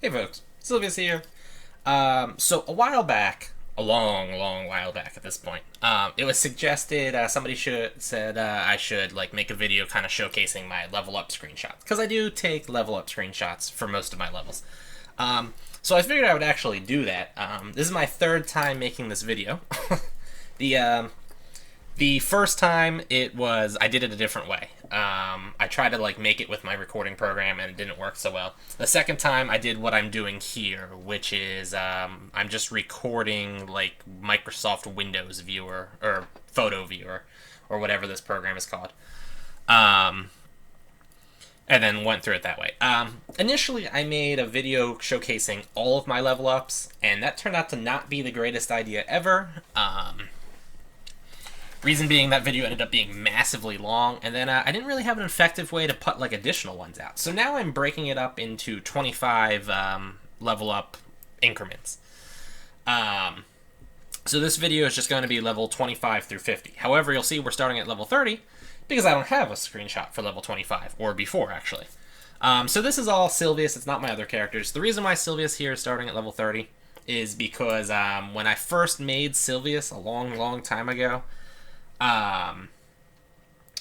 Hey folks, Sylvia's here. So a while back, a long, long while back at this point, it was suggested somebody should said I should like make a video kind of showcasing my level up screenshots because I do take level up screenshots for most of my levels. So I figured I would actually do that. This is my third time making this video. the the first time I did it a different way. I tried to like make it with my recording program and it didn't work so well. The second time I did what I'm doing here, which is I'm just recording like Microsoft Windows Viewer or Photo Viewer or whatever this program is called. Um, and then went through it that way. Initially, I made a video showcasing all of my level ups, and that turned out to not be the greatest idea ever. Reason being that video ended up being massively long, and then I didn't really have an effective way to put like additional ones out. So now I'm breaking it up into 25 level up increments. So this video is just going to be level 25 through 50. However, you'll see we're starting at level 30 because I don't have a screenshot for level 25, or before actually. So this is all Sylvius, it's not my other characters. The reason why Sylvius here is starting at level 30 is because when I first made Sylvius a long, long time ago, by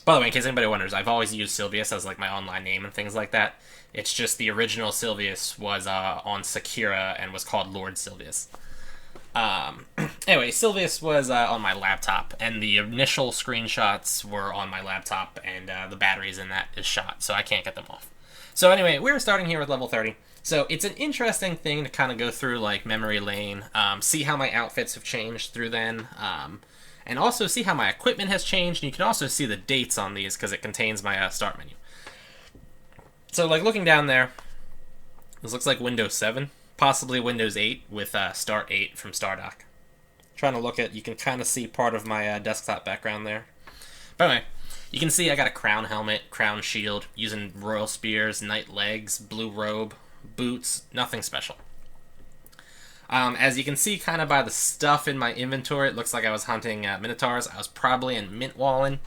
the way, in case anybody wonders, I've always used Sylvius as like my online name and things like that. It's just the original Sylvius was on Sakura and was called Lord Sylvius. Anyway, Sylvius was on my laptop, and the initial screenshots were on my laptop, and the batteries in that is shot, so I can't get them off. So anyway, we're starting here with level 30. So it's an interesting thing to kind of go through like memory lane, see how my outfits have changed through then, and also see how my equipment has changed. And you can also see the dates on these because it contains my start menu. So like looking down there, this looks like Windows 7, possibly Windows 8 with Start 8 from Stardock. Trying to look at, you can kind of see part of my desktop background there. But anyway, you can see I got a crown helmet, crown shield, using royal spears, knight legs, blue robe, boots, nothing special. As you can see kind of by the stuff in my inventory, it looks like I was hunting Minotaurs. I was probably in Mintwallen.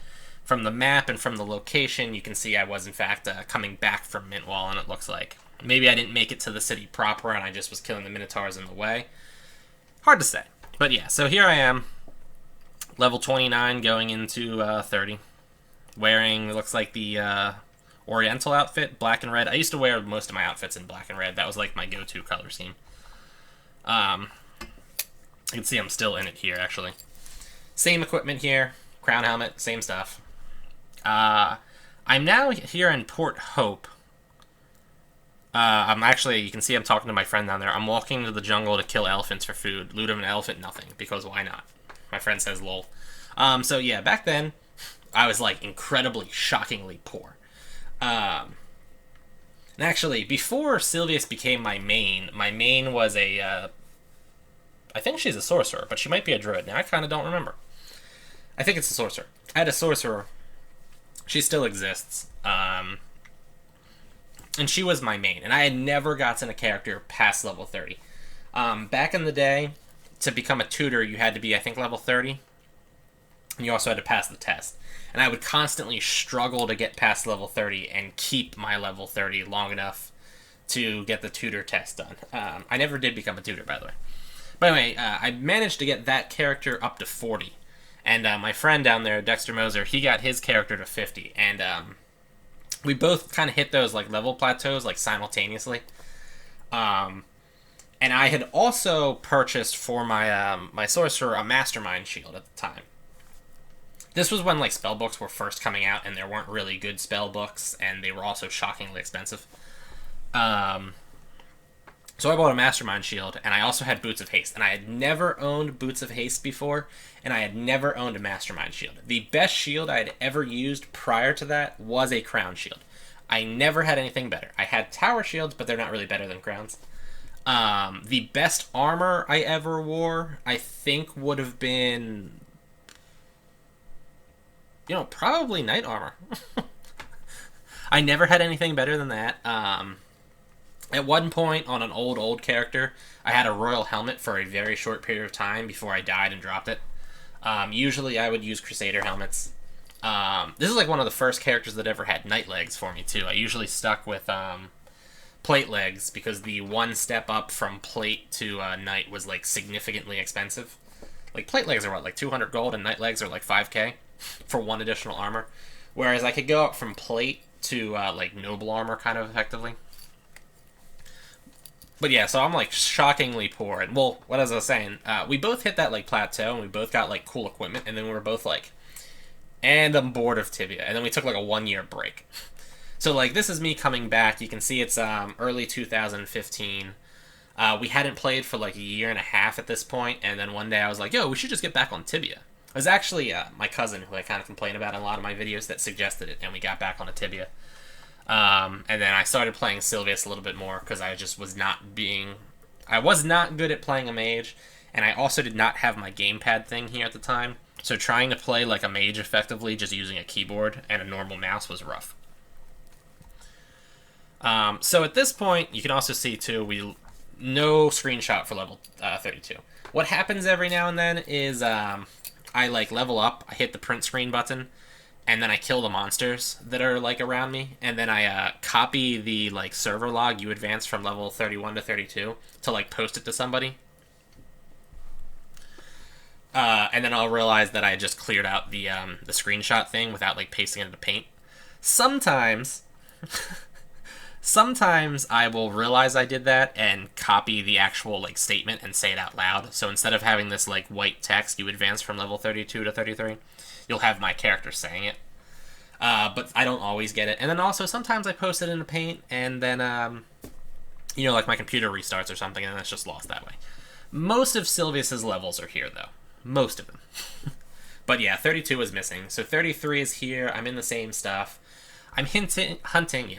From the map and from the location, you can see I was in fact coming back from Mintwallen, it looks like. Maybe I didn't make it to the city proper and I just was killing the Minotaurs in the way. Hard to say. But yeah, so here I am, level 29 going into 30. Wearing, it looks like the Oriental outfit, black and red. I used to wear most of my outfits in black and red. That was like my go-to color scheme. You can see I'm still in it here, actually. Same equipment here, crown helmet, same stuff. I'm now here in Port Hope. I'm actually, you can see I'm talking to my friend down there. I'm walking into the jungle to kill elephants for food. Loot of an elephant, nothing, because why not? My friend says lol. So yeah, back then, I was like incredibly, shockingly poor. And actually, before Sylvius became my main was a, I think she's a sorcerer, but she might be a druid. Now I kind of don't remember. I think it's a sorcerer. I had a sorcerer. She still exists. And she was my main. And I had never gotten a character past level 30. Back in the day, to become a tutor, you had to be, I think, level 30. And you also had to pass the test. And I would constantly struggle to get past level 30 and keep my level 30 long enough to get the tutor test done. I never did become a tutor, by the way. But anyway, I managed to get that character up to 40. And my friend down there, Dexter Moser, he got his character to 50. And we both kind of hit those like level plateaus like simultaneously. And I had also purchased for my my sorcerer a mastermind shield at the time. This was when like spell books were first coming out, and there weren't really good spell books, and they were also shockingly expensive. So I bought a mastermind shield, and I also had boots of haste, and I had never owned boots of haste before, and I had never owned a mastermind shield. The best shield I had ever used prior to that was a crown shield. I never had anything better. I had tower shields, but they're not really better than crowns. The best armor I ever wore, I think, would have been, probably knight armor. I never had anything better than that. At one point, on an old character, I had a royal helmet for a very short period of time before I died and dropped it. Usually I would use Crusader helmets. This is like one of the first characters that ever had knight legs for me, too. I usually stuck with plate legs, because the one step up from plate to knight was like significantly expensive. Like plate legs are what, like 200 gold, and knight legs are like 5k for one additional armor. Whereas I could go up from plate to like noble armor kind of effectively. But yeah, so I'm like shockingly poor. And well, what as I was saying, we both hit that like plateau, and we both got like cool equipment, and then we were both like, and I'm bored of Tibia. And then we took like a 1-year break. So like this is me coming back. You can see it's early 2015. We hadn't played for like a year and a half at this point, and then one day I was like, yo, we should just get back on Tibia. It was actually my cousin, who I kind of complain about in a lot of my videos, that suggested it, and we got back on a Tibia. And then I started playing Sylvius a little bit more, because I just was not good at playing a mage, and I also did not have my gamepad thing here at the time, so trying to play like a mage effectively just using a keyboard and a normal mouse was rough. So at this point, you can also see too, no screenshot for level 32. What happens every now and then is I like level up, I hit the print screen button, and then I kill the monsters that are like around me, and then I copy the like server log you advance from level 31 to 32 to like post it to somebody. And then I'll realize that I just cleared out the screenshot thing without like pasting it into Paint. Sometimes I will realize I did that and copy the actual like statement and say it out loud. So instead of having this like white text, you advance from level 32 to 33, you'll have my character saying it. But I don't always get it. And then also sometimes I post it into Paint, and then you know, like my computer restarts or something, and it's just lost that way. Most of Sylvius's levels are here though. Most of them. But yeah, 32 is missing. So 33 is here. I'm in the same stuff. I'm hunting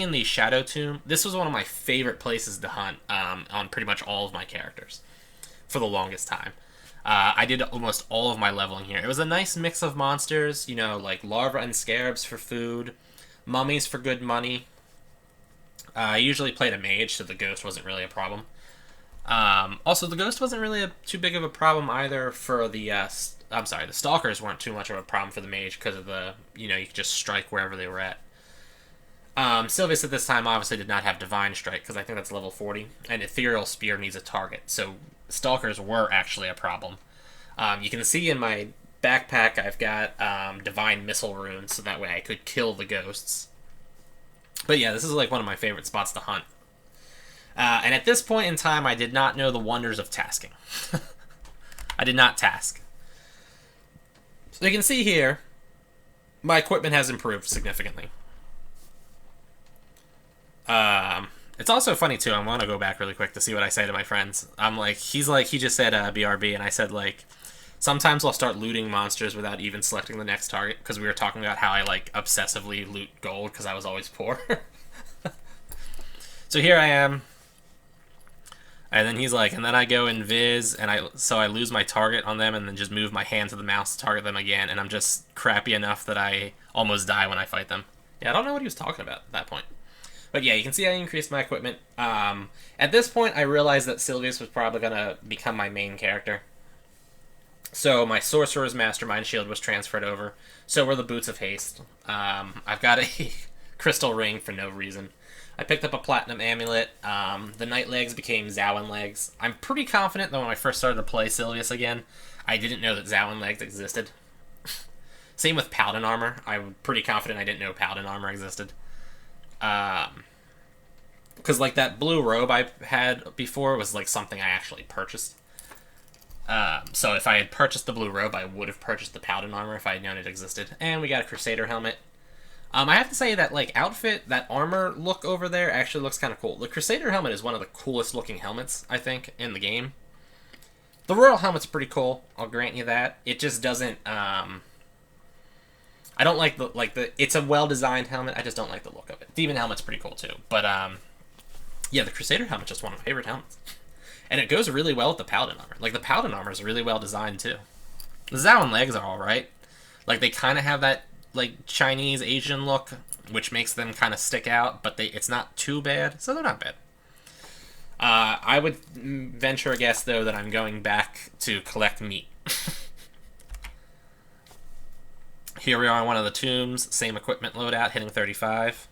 in the Shadow Tomb. This was one of my favorite places to hunt on pretty much all of my characters for the longest time. I did almost all of my leveling here. It was a nice mix of monsters, you know, like larvae and scarabs for food, mummies for good money. I usually played a mage, so the ghost wasn't really a problem. Also, the ghost wasn't really too big of a problem either for the, the stalkers weren't too much of a problem for the mage because of the, you know, you could just strike wherever they were at. Sylvius at this time obviously did not have Divine Strike, because I think that's level 40, and Ethereal Spear needs a target, so stalkers were actually a problem. You can see in my backpack I've got Divine Missile runes, so that way I could kill the ghosts. But yeah, this is like one of my favorite spots to hunt. And at this point in time, I did not know the wonders of tasking. I did not task. So you can see here, my equipment has improved significantly. It's also funny too, I want to go back really quick to see what I say to my friends. He just said BRB, and I said like, sometimes I'll start looting monsters without even selecting the next target, because we were talking about how I like obsessively loot gold because I was always poor. So here I am. And then he's like, and then I go in Viz, and I lose my target on them, and then just move my hand to the mouse to target them again, and I'm just crappy enough that I almost die when I fight them. Yeah, I don't know what he was talking about at that point. But yeah, you can see I increased my equipment. At this point, I realized that Sylvius was probably going to become my main character. So my Sorcerer's Mastermind Shield was transferred over. So were the Boots of Haste. I've got a crystal ring for no reason. I picked up a Platinum Amulet. The Night Legs became Zowan Legs. I'm pretty confident that when I first started to play Sylvius again, I didn't know that Zowan Legs existed. Same with Paladin Armor. I'm pretty confident I didn't know Paladin Armor existed. Because like that blue robe I had before was like something I actually purchased. So if I had purchased the blue robe, I would have purchased the Paladin Armor if I had known it existed. And we got a Crusader helmet. I have to say that like outfit, that armor look over there actually looks kind of cool. The Crusader helmet is one of the coolest looking helmets, I think, in the game. The Royal helmet's pretty cool, I'll grant you that. It just doesn't, I don't like the, it's a well-designed helmet, I just don't like the look of it. Demon helmet's pretty cool too, but, yeah, the Crusader helmet's just one of my favorite helmets. And it goes really well with the Paladin Armor. Like, the Paladin Armor is really well designed too. The Zowan Legs are alright. Like, they kind of have that, like, Chinese Asian look, which makes them kind of stick out, but it's not too bad, so they're not bad. I would venture a guess, though, that I'm going back to collect meat. Here we are on one of the tombs, same equipment loadout, hitting 35.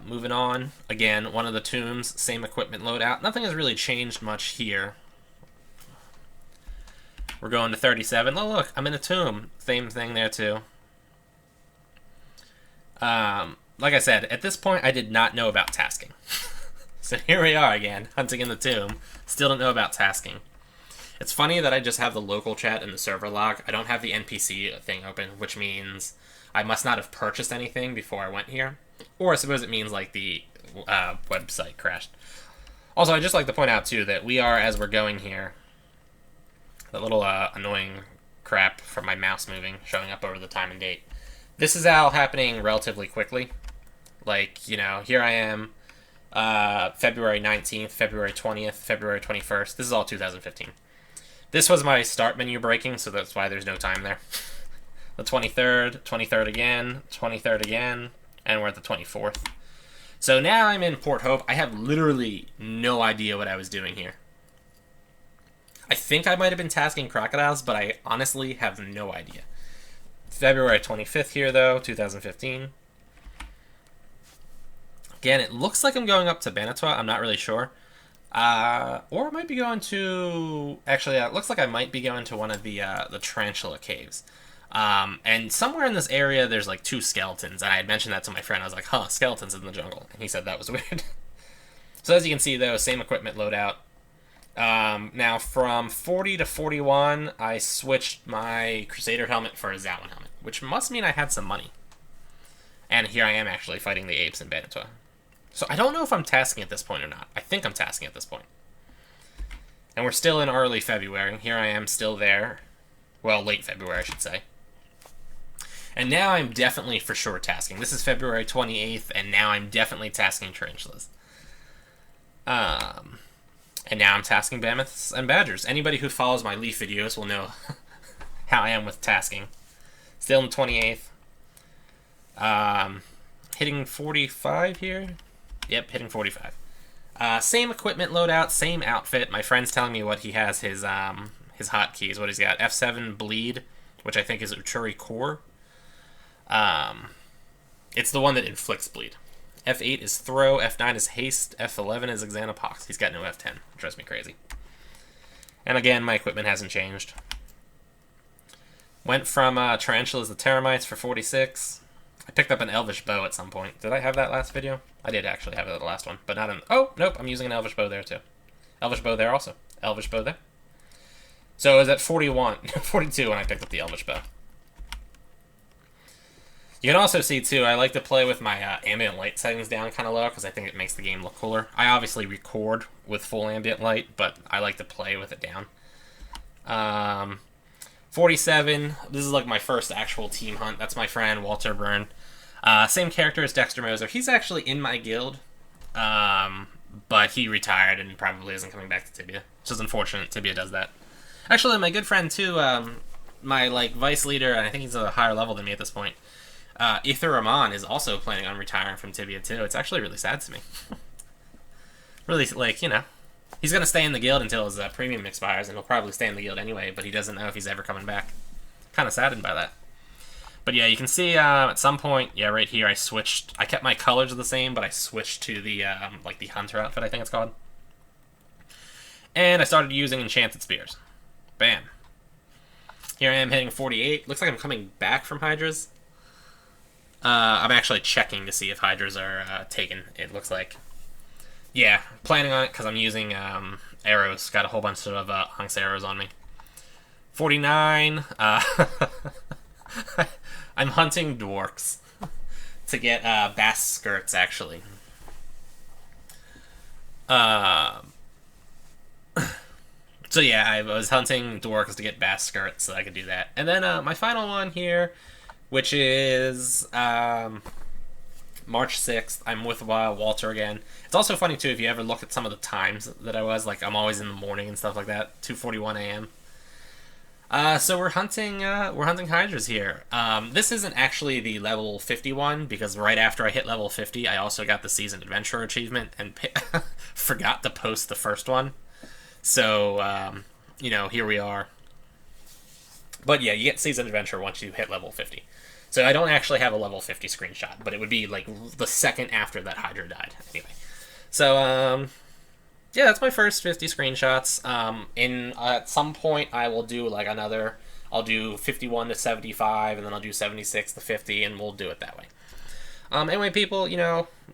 Moving on, again, one of the tombs, same equipment loadout. Nothing has really changed much here. We're going to 37. Oh, look, I'm in a tomb. Same thing there, too. Like I said, at this point, I did not know about tasking. So here we are again, hunting in the tomb. Still don't know about tasking. It's funny that I just have the local chat and the server log. I don't have the NPC thing open, which means I must not have purchased anything before I went here. Or I suppose it means, like, the website crashed. Also, I'd just like to point out, too, that we are, as we're going here, that little annoying crap from my mouse moving, showing up over the time and date. This is all happening relatively quickly. Like, you know, here I am, February 19th, February 20th, February 21st. This is all 2015. This was my start menu breaking, so that's why there's no time there. The 23rd, 23rd again, 23rd again, and we're at the 24th. So now I'm in Port Hope. I have literally no idea what I was doing here. I think I might have been tasking crocodiles, but I honestly have no idea. February 25th here, though, 2015. Again, it looks like I'm going up to Banatoa. I'm not really sure. Or I might be going to... Actually, it looks like I might be going to one of the Tarantula Caves. And somewhere in this area, there's like 2 skeletons. And I had mentioned that to my friend. I was like, huh, skeletons in the jungle. And he said that was weird. So as you can see, though, same equipment loadout. Now, from 40 to 41, I switched my Crusader helmet for a Zawin helmet, which must mean I had some money. And here I am actually fighting the apes in Banatoa. So I don't know if I'm tasking at this point or not. I think I'm tasking at this point. And we're still in early February. Here I am still there. Well, late February, I should say. And now I'm definitely for sure tasking. This is February 28th, and now I'm definitely tasking tarantulas. And now I'm tasking mammoths and badgers. Anybody who follows my leaf videos will know how I am with tasking. Still on the 28th. Hitting 45 here. Yep, hitting 45. Same equipment loadout, same outfit. My friend's telling me what he has his hotkeys. What he's got: F7 bleed, which I think is Uchuri core. It's the one that inflicts bleed. F8 is throw, F9 is haste, F11 is Xanapox. He's got no F10. It drives me crazy. And again, my equipment hasn't changed. Went from tarantulas to termites for 46. I picked up an elvish bow at some point. Did I have that last video? I did actually have it at the last one, but not in... Oh, nope, I'm using an elvish bow there too. Elvish bow there also. Elvish bow there. So I was at 42 when I picked up the elvish bow. You can also see, too, I like to play with my ambient light settings down kind of low because I think it makes the game look cooler. I obviously record with full ambient light, but I like to play with it down. 47, this is like my first actual team hunt. That's my friend, Walter Byrne. Same character as Dexter Moser. He's actually in my guild, but he retired and probably isn't coming back to Tibia. Which is unfortunate. Tibia does that. Actually, my good friend, too, my like vice leader, and I think he's a higher level than me at this point, Ether Rahman is also planning on retiring from Tibia, too. It's actually really sad to me. Really, like, you know, he's going to stay in the guild until his premium expires, and he'll probably stay in the guild anyway, but he doesn't know if he's ever coming back. Kind of saddened by that. But yeah, you can see at some point, yeah, right here, I switched. I kept my colors the same, but I switched to the, like, the hunter outfit, I think it's called. And I started using enchanted spears. Bam. Here I am hitting 48. Looks like I'm coming back from hydras. I'm actually checking to see if hydras are taken, it looks like. Yeah, planning on it because I'm using arrows. Got a whole bunch of Onyx arrows on me. 49. I'm hunting dwarks to get bass skirts, actually. So yeah, I was hunting dwarves to get bass skirts so I could do that. And then my final one here, which is March 6th. I'm with Walter again. It's also funny, too, if you ever look at some of the times that I was. Like, I'm always in the morning and stuff like that. 2:41 a.m. So we're hunting hydras here. This isn't actually the level 51, because right after I hit level 50, I also got the Seasoned Adventurer achievement and forgot to post the first one. So, you know, here we are. But yeah, you get Seasoned Adventurer once you hit level 50. So I don't actually have a level 50 screenshot, but it would be like the second after that Hydra died. Anyway. So, yeah, that's my first 50 screenshots. At some point, I will do like another. I'll do 51 to 75, and then I'll do 76 to 50, and we'll do it that way. Anyway, people,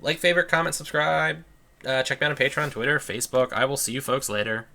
like, favorite, comment, subscribe. Check me out on Patreon, Twitter, Facebook. I will see you folks later.